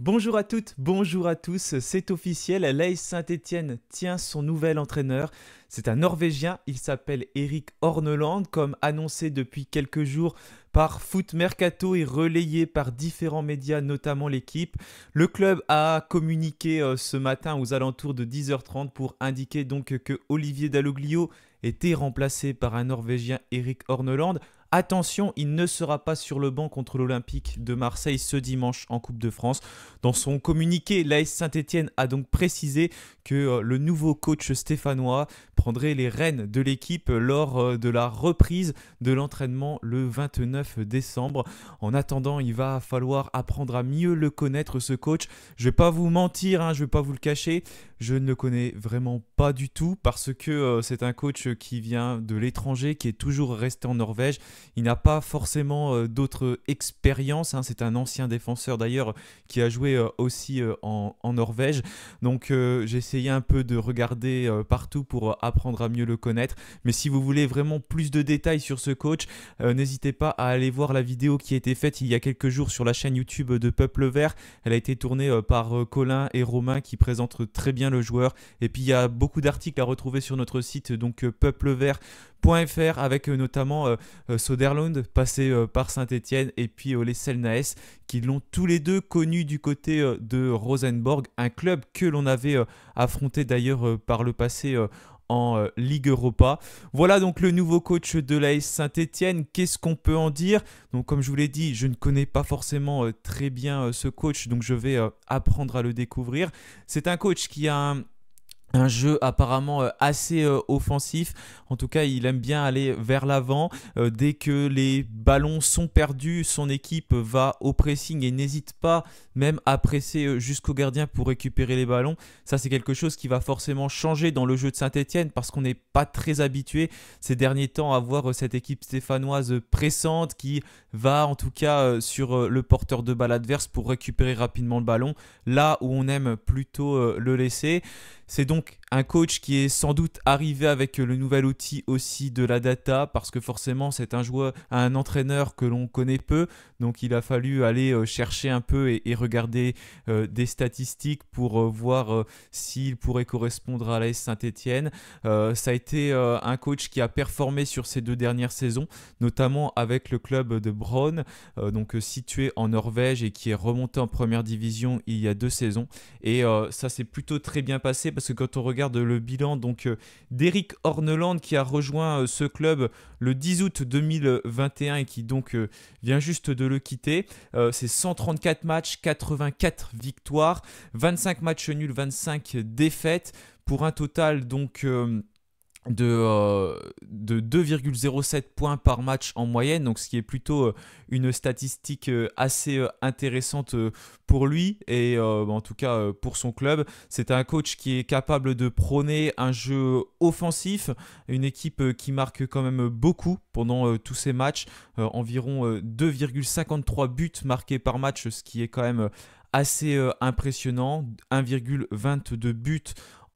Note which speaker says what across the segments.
Speaker 1: Bonjour à toutes, bonjour à tous, c'est officiel, l'AS Saint-Étienne tient son nouvel entraîneur. C'est un Norvégien, il s'appelle Erik Horneland, comme annoncé depuis quelques jours par Foot Mercato et relayé par différents médias, notamment l'équipe. Le club a communiqué ce matin aux alentours de 10h30 pour indiquer donc que Olivier Dalloglio était remplacé par un Norvégien, Erik Horneland. Attention, il ne sera pas sur le banc contre l'Olympique de Marseille ce dimanche en Coupe de France. Dans son communiqué, l'AS Saint-Étienne a donc précisé que le nouveau coach stéphanois prendrait les rênes de l'équipe lors de la reprise de l'entraînement le 29 décembre. En attendant, il va falloir apprendre à mieux le connaître, ce coach. Je ne vais pas vous mentir, je ne vais pas vous le cacher, je ne le connais vraiment pas du tout parce que c'est un coach qui vient de l'étranger, qui est toujours resté en Norvège. Il n'a pas forcément d'autres expériences. C'est un ancien défenseur d'ailleurs qui a joué aussi en Norvège. Donc j'ai essayé un peu de regarder partout pour apprendre à mieux le connaître. Mais si vous voulez vraiment plus de détails sur ce coach, n'hésitez pas à aller voir la vidéo qui a été faite il y a quelques jours sur la chaîne YouTube de Peuple Vert. Elle a été tournée par Colin et Romain qui présentent très bien le joueur. Et puis il y a beaucoup d'articles à retrouver sur notre site, donc peuplevert.fr, avec notamment Soderlund passé par Saint-Étienne et puis les Selnaes qui l'ont tous les deux connu du côté de Rosenborg, un club que l'on avait affronté d'ailleurs par le passé en Ligue Europa. Voilà donc le nouveau coach de l'AS Saint-Étienne. Qu'est-ce qu'on peut en dire? Donc comme je vous l'ai dit, je ne connais pas forcément très bien ce coach, donc je vais apprendre à le découvrir. C'est un coach qui a un jeu apparemment assez offensif. En tout cas, il aime bien aller vers l'avant. Dès que les ballons sont perdus, son équipe va au pressing et n'hésite pas même à presser jusqu'au gardien pour récupérer les ballons. Ça, c'est quelque chose qui va forcément changer dans le jeu de Saint-Étienne parce qu'on n'est pas très habitué ces derniers temps à voir cette équipe stéphanoise pressante qui va en tout cas sur le porteur de balle adverse pour récupérer rapidement le ballon, là où on aime plutôt le laisser. C'est donc un coach qui est sans doute arrivé avec le nouvel outil aussi de la data parce que forcément c'est un entraîneur que l'on connaît peu, donc il a fallu aller chercher un peu et regarder des statistiques pour voir s'il pourrait correspondre à l'AS Saint-Étienne. Ça a été un coach qui a performé sur ces 2 dernières saisons, notamment avec le club de Brann, donc situé en Norvège et qui est remonté en première division il y a 2 saisons. Et ça s'est plutôt très bien passé parce que quand on regarde le bilan d'Erik Horneland qui a rejoint ce club le 10 août 2021 et qui donc vient juste de le quitter, c'est 134 matchs, 84 victoires, 25 matchs nuls, 25 défaites pour un total donc de 2,07 points par match en moyenne, donc ce qui est plutôt une statistique assez intéressante pour lui et en tout cas pour son club. C'est un coach qui est capable de prôner un jeu offensif, une équipe qui marque quand même beaucoup pendant tous ces matchs, environ 2,53 buts marqués par match, ce qui est quand même assez impressionnant, 1,22 buts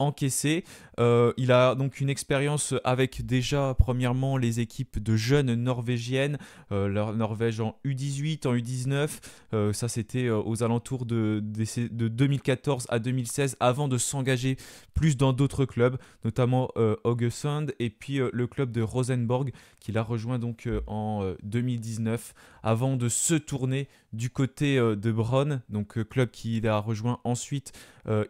Speaker 1: encaissé. Il a donc une expérience avec déjà premièrement les équipes de jeunes norvégiennes, la Norvège en U18, en U19, ça c'était aux alentours de 2014 à 2016 avant de s'engager plus dans d'autres clubs, notamment Haugesund et puis le club de Rosenborg qu'il a rejoint donc en 2019 avant de se tourner du côté de Brann, donc club qu'il a rejoint ensuite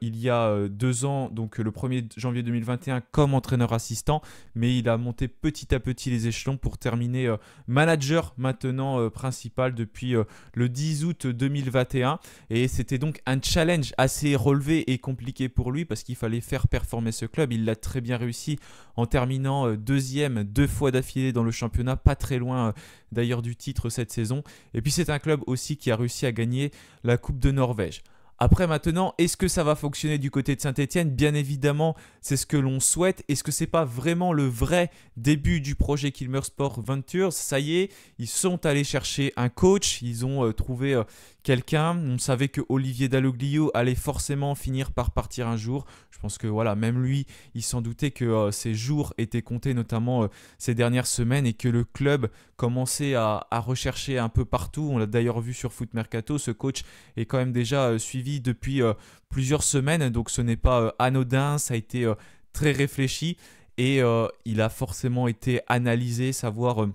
Speaker 1: il y a 2 ans, donc le 1er janvier 2021 comme entraîneur assistant, mais il a monté petit à petit les échelons pour terminer manager maintenant principal depuis le 10 août 2021, et c'était donc un challenge assez relevé et compliqué pour lui parce qu'il fallait faire performer ce club. Il l'a très bien réussi en terminant 2e 2 fois d'affilée dans le championnat, pas très loin d'ailleurs du titre cette saison, et puis c'est un club aussi qui a réussi à gagner la Coupe de Norvège. Après maintenant, est-ce que ça va fonctionner du côté de Saint-Étienne? Bien évidemment, c'est ce que l'on souhaite. Est-ce que c'est pas vraiment le vrai début du projet Kilmer Sport Ventures? Ça y est, ils sont allés chercher un coach, ils ont trouvé quelqu'un. On savait que Olivier Dalloglio allait forcément finir par partir un jour. Je pense que voilà, même lui, il s'en doutait que ces jours étaient comptés, notamment ces dernières semaines, et que le club commençait à rechercher un peu partout. On l'a d'ailleurs vu sur Foot Mercato. Ce coach est quand même déjà suivi depuis plusieurs semaines, donc ce n'est pas anodin, ça a été très réfléchi et il a forcément été analysé, savoir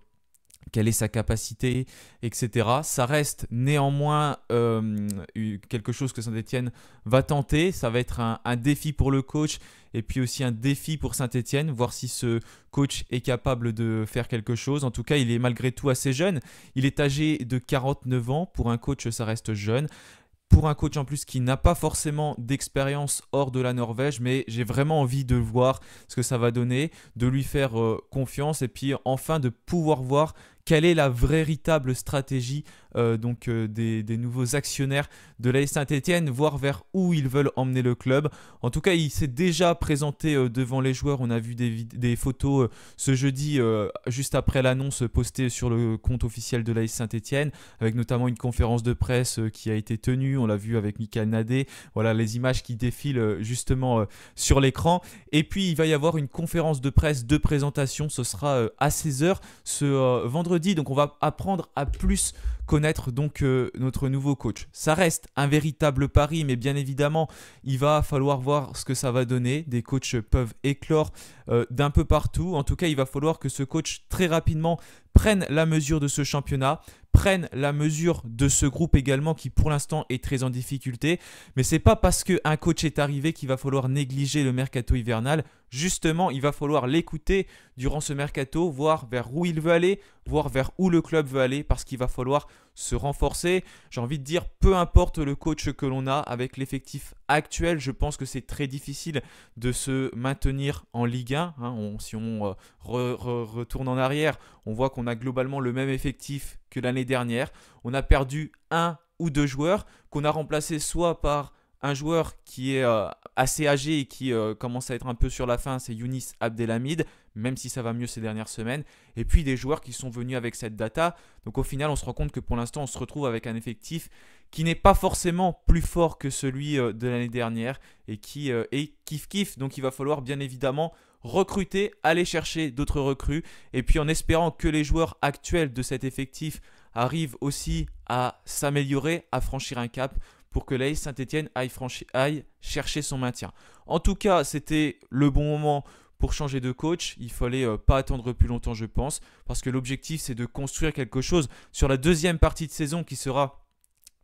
Speaker 1: quelle est sa capacité, etc. Ça reste néanmoins quelque chose que Saint-Étienne va tenter. Ça va être un défi pour le coach et puis aussi un défi pour Saint-Étienne, voir si ce coach est capable de faire quelque chose. En tout cas, il est malgré tout assez jeune. Il est âgé de 49 ans. Pour un coach, ça reste jeune. Pour un coach en plus qui n'a pas forcément d'expérience hors de la Norvège, mais j'ai vraiment envie de voir ce que ça va donner, de lui faire confiance et puis enfin de pouvoir voir quelle est la véritable stratégie des nouveaux actionnaires de l'AS Saint-Étienne, voir vers où ils veulent emmener le club. En tout cas, il s'est déjà présenté devant les joueurs. On a vu des photos ce jeudi, juste après l'annonce postée sur le compte officiel de l'AS Saint-Étienne, avec notamment une conférence de presse qui a été tenue. On l'a vu avec Michael Nadé. Voilà les images qui défilent justement sur l'écran. Et puis, il va y avoir une conférence de presse de présentation. Ce sera à 16h ce vendredi. Donc, on va apprendre à plus connaître donc notre nouveau coach. Ça reste un véritable pari, mais bien évidemment, il va falloir voir ce que ça va donner. Des coachs peuvent éclore d'un peu partout. En tout cas, il va falloir que ce coach très rapidement prenne la mesure de ce championnat, prenne la mesure de ce groupe également qui pour l'instant est très en difficulté. Mais ce n'est pas parce qu'un coach est arrivé qu'il va falloir négliger le mercato hivernal. Justement, il va falloir l'écouter durant ce mercato, voir vers où il veut aller, voir vers où le club veut aller, parce qu'il va falloir se renforcer. J'ai envie de dire, peu importe le coach que l'on a, avec l'effectif actuel, je pense que c'est très difficile de se maintenir en Ligue 1. Si on retourne en arrière, on voit qu'on a globalement le même effectif que l'année dernière. On a perdu un ou deux joueurs qu'on a remplacés soit par un joueur qui est assez âgé et qui commence à être un peu sur la fin, c'est Younis Abdelhamid, même si ça va mieux ces dernières semaines. Et puis des joueurs qui sont venus avec cette data. Donc au final, on se rend compte que pour l'instant, on se retrouve avec un effectif qui n'est pas forcément plus fort que celui de l'année dernière et qui est kiff-kiff. Donc il va falloir bien évidemment recruter, aller chercher d'autres recrues. Et puis en espérant que les joueurs actuels de cet effectif arrivent aussi à s'améliorer, à franchir un cap, pour que l'AS Saint-Étienne aille chercher son maintien. En tout cas, c'était le bon moment pour changer de coach. Il ne fallait pas attendre plus longtemps, je pense, parce que l'objectif, c'est de construire quelque chose sur la deuxième partie de saison qui sera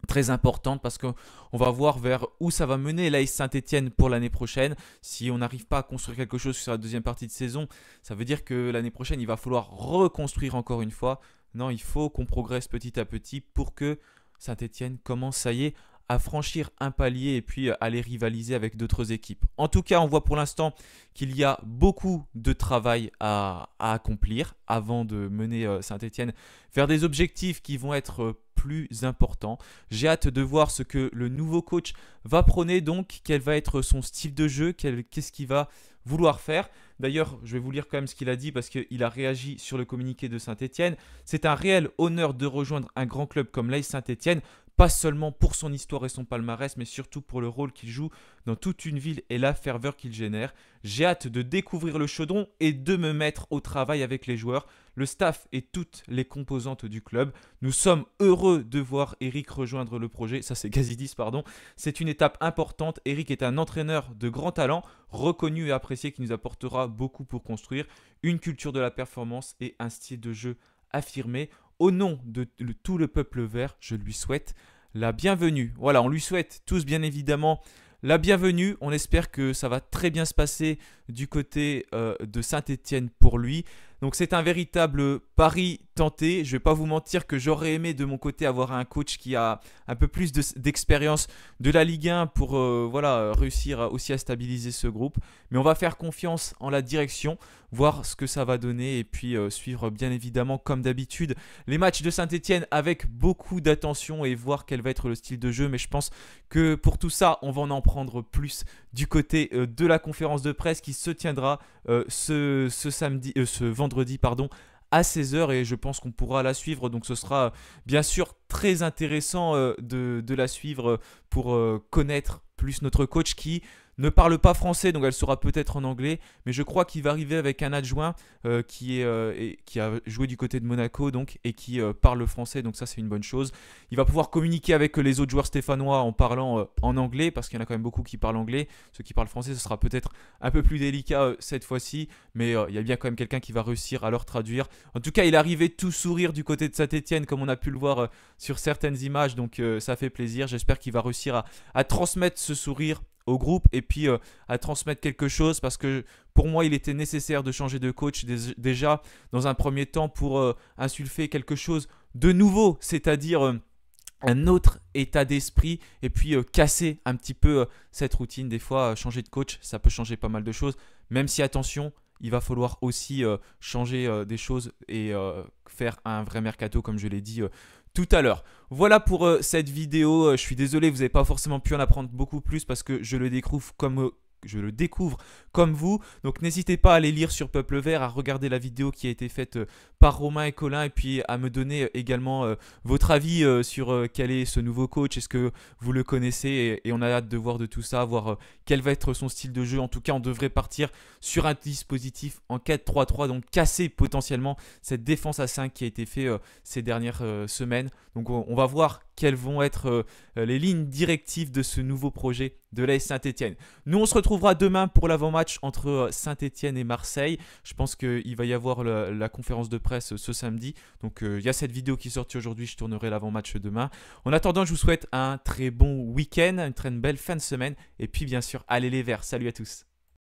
Speaker 1: très importante, parce qu'on va voir vers où ça va mener l'AS Saint-Étienne pour l'année prochaine. Si on n'arrive pas à construire quelque chose sur la deuxième partie de saison, ça veut dire que l'année prochaine, il va falloir reconstruire encore une fois. Non, il faut qu'on progresse petit à petit pour que Saint-Étienne commence, ça y est, à franchir un palier et puis aller rivaliser avec d'autres équipes. En tout cas, on voit pour l'instant qu'il y a beaucoup de travail à accomplir avant de mener Saint-Étienne vers des objectifs qui vont être plus importants. J'ai hâte de voir ce que le nouveau coach va prôner, donc quel va être son style de jeu, qu'est-ce qu'il va vouloir faire. D'ailleurs, je vais vous lire quand même ce qu'il a dit parce qu'il a réagi sur le communiqué de Saint-Étienne. C'est un réel honneur de rejoindre un grand club comme l'AS Saint-Étienne, pas seulement pour son histoire et son palmarès, mais surtout pour le rôle qu'il joue dans toute une ville et la ferveur qu'il génère. J'ai hâte de découvrir le chaudron et de me mettre au travail avec les joueurs, le staff et toutes les composantes du club. Nous sommes heureux de voir Eric rejoindre le projet. Ça, c'est Gazidis, pardon. C'est une étape importante. Eric est un entraîneur de grand talent, reconnu et apprécié, qui nous apportera beaucoup pour construire une culture de la performance et un style de jeu affirmé. Au nom de tout le peuple vert, je lui souhaite la bienvenue. Voilà, on lui souhaite tous bien évidemment la bienvenue. On espère que ça va très bien se passer du côté de Saint-Étienne pour lui. Donc c'est un véritable pari tenté. Je ne vais pas vous mentir que j'aurais aimé de mon côté avoir un coach qui a un peu plus d'expérience de la Ligue 1 pour réussir aussi à stabiliser ce groupe. Mais on va faire confiance en la direction, voir ce que ça va donner et puis suivre bien évidemment comme d'habitude les matchs de Saint-Étienne avec beaucoup d'attention et voir quel va être le style de jeu. Mais je pense que pour tout ça, on va en prendre plus du côté de la conférence de presse qui se tiendra ce vendredi à 16 h et je pense qu'on pourra la suivre. Donc ce sera bien sûr très intéressant de la suivre pour connaître plus notre coach qui ne parle pas français, donc elle sera peut-être en anglais, mais je crois qu'il va arriver avec un adjoint qui a joué du côté de Monaco donc, et qui parle français, donc ça c'est une bonne chose. Il va pouvoir communiquer avec les autres joueurs stéphanois en parlant en anglais, parce qu'il y en a quand même beaucoup qui parlent anglais. Ceux qui parlent français, ce sera peut-être un peu plus délicat cette fois-ci, mais il y a bien quand même quelqu'un qui va réussir à leur traduire. En tout cas, il est arrivé tout sourire du côté de Saint-Etienne, comme on a pu le voir sur certaines images, donc ça fait plaisir. J'espère qu'il va réussir à transmettre ce sourire au groupe et puis à transmettre quelque chose, parce que pour moi il était nécessaire de changer de coach déjà dans un premier temps pour insuffler quelque chose de nouveau, c'est-à-dire un autre état d'esprit et puis casser un petit peu cette routine. Des fois changer de coach ça peut changer pas mal de choses, même si attention il va falloir aussi changer des choses et faire un vrai mercato comme je l'ai dit tout à l'heure. Voilà pour cette vidéo. Je suis désolé, vous n'avez pas forcément pu en apprendre beaucoup plus parce que je le découvre comme vous. Donc n'hésitez pas à aller lire sur Peuple Vert, à regarder la vidéo qui a été faite par Romain et Colin et puis à me donner également votre avis sur quel est ce nouveau coach. Est-ce que vous le connaissez et on a hâte de voir de tout ça, voir quel va être son style de jeu. En tout cas, on devrait partir sur un dispositif en 4-3-3, donc casser potentiellement cette défense à 5 qui a été fait ces dernières semaines. Donc on va voir quelles vont être les lignes directives de ce nouveau projet de l'AS Saint-Etienne. Nous, on se retrouvera demain pour l'avant-match entre Saint-Etienne et Marseille. Je pense qu'il va y avoir la conférence de presse ce samedi. Donc, il y a cette vidéo qui est sortie aujourd'hui. Je tournerai l'avant-match demain. En attendant, je vous souhaite un très bon week-end, une très belle fin de semaine. Et puis, bien sûr, allez les Verts. Salut à tous.